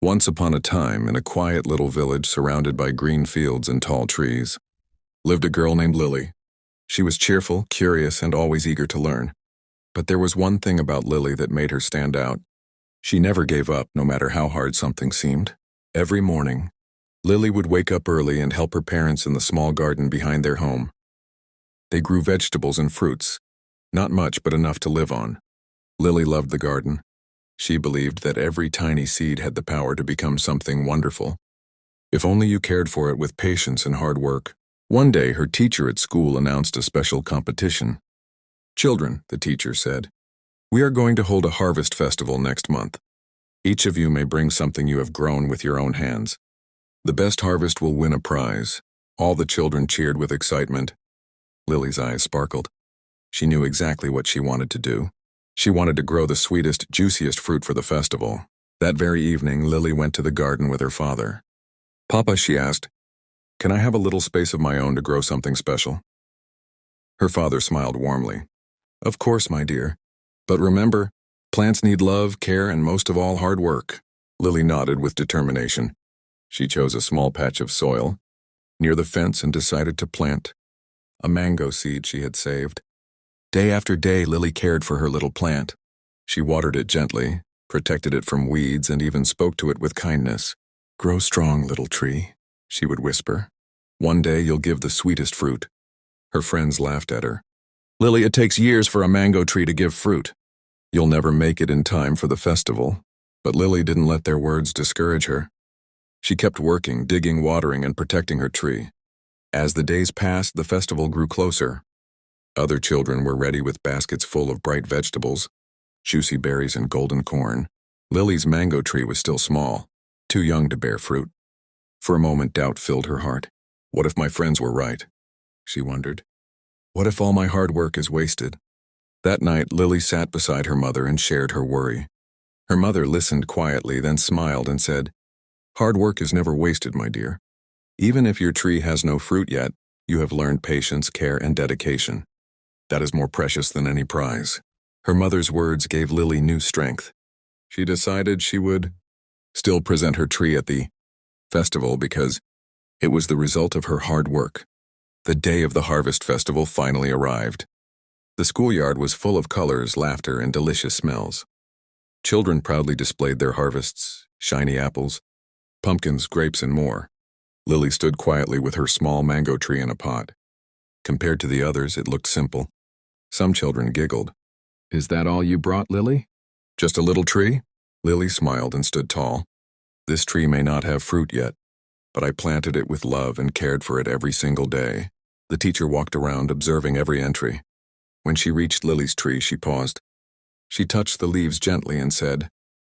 Once upon a time, in a quiet little village surrounded by green fields and tall trees, lived a girl named Lily. She was cheerful, curious, and always eager to learn. But there was one thing about Lily that made her stand out. She never gave up, no matter how hard something seemed. Every morning, Lily would wake up early and help her parents in the small garden behind their home. They grew vegetables and fruits, not much but enough to live on. Lily loved the garden. She believed that every tiny seed had the power to become something wonderful, if only you cared for it with patience and hard work. One day, her teacher at school announced a special competition. "Children," the teacher said, "we are going to hold a harvest festival next month. Each of you may bring something you have grown with your own hands. The best harvest will win a prize." All the children cheered with excitement. Lily's eyes sparkled. She knew exactly what she wanted to do. She wanted to grow the sweetest, juiciest fruit for the festival. That very evening, Lily went to the garden with her father. "Papa," she asked, "can I have a little space of my own to grow something special?" Her father smiled warmly. "Of course, my dear. But remember, plants need love, care, and most of all, hard work." Lily nodded with determination. She chose a small patch of soil near the fence and decided to plant a mango seed she had saved. Day after day, Lily cared for her little plant. She watered it gently, protected it from weeds, and even spoke to it with kindness. "Grow strong, little tree," she would whisper. "One day you'll give the sweetest fruit." Her friends laughed at her. "Lily, it takes years for a mango tree to give fruit. You'll never make it in time for the festival." But Lily didn't let their words discourage her. She kept working, digging, watering, and protecting her tree. As the days passed, the festival grew closer. Other children were ready with baskets full of bright vegetables, juicy berries, and golden corn. Lily's mango tree was still small, too young to bear fruit. For a moment, doubt filled her heart. What if my friends were right? She wondered. What if all my hard work is wasted? That night, Lily sat beside her mother and shared her worry. Her mother listened quietly, then smiled and said, "Hard work is never wasted, my dear. Even if your tree has no fruit yet, you have learned patience, care, and dedication. That is more precious than any prize." Her mother's words gave Lily new strength. She decided she would still present her tree at the festival because it was the result of her hard work. The day of the harvest festival finally arrived. The schoolyard was full of colors, laughter, and delicious smells. Children proudly displayed their harvests, shiny apples, pumpkins, grapes, and more. Lily stood quietly with her small mango tree in a pot. Compared to the others, it looked simple. Some children giggled. "Is that all you brought, Lily? Just a little tree?" Lily smiled and stood tall. "This tree may not have fruit yet, but I planted it with love and cared for it every single day." The teacher walked around, observing every entry. When she reached Lily's tree, she paused. She touched the leaves gently and said,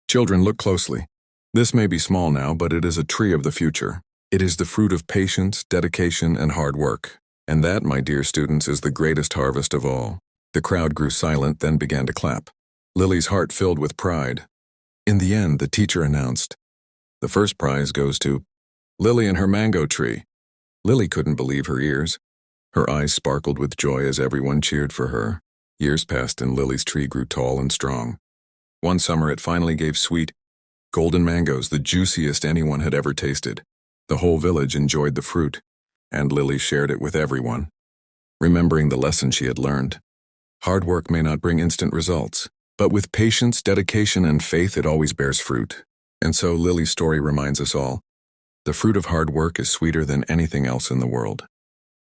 "Children, look closely. This may be small now, but it is a tree of the future. It is the fruit of patience, dedication, and hard work. And that, my dear students, is the greatest harvest of all." The crowd grew silent, then began to clap. Lily's heart filled with pride. In the end, the teacher announced, "The first prize goes to Lily and her mango tree." Lily couldn't believe her ears. Her eyes sparkled with joy as everyone cheered for her. Years passed and Lily's tree grew tall and strong. One summer, it finally gave sweet, golden mangoes, the juiciest anyone had ever tasted. The whole village enjoyed the fruit, and Lily shared it with everyone, remembering the lesson she had learned. Hard work may not bring instant results, but with patience, dedication, and faith, it always bears fruit. And so Lily's story reminds us all, the fruit of hard work is sweeter than anything else in the world.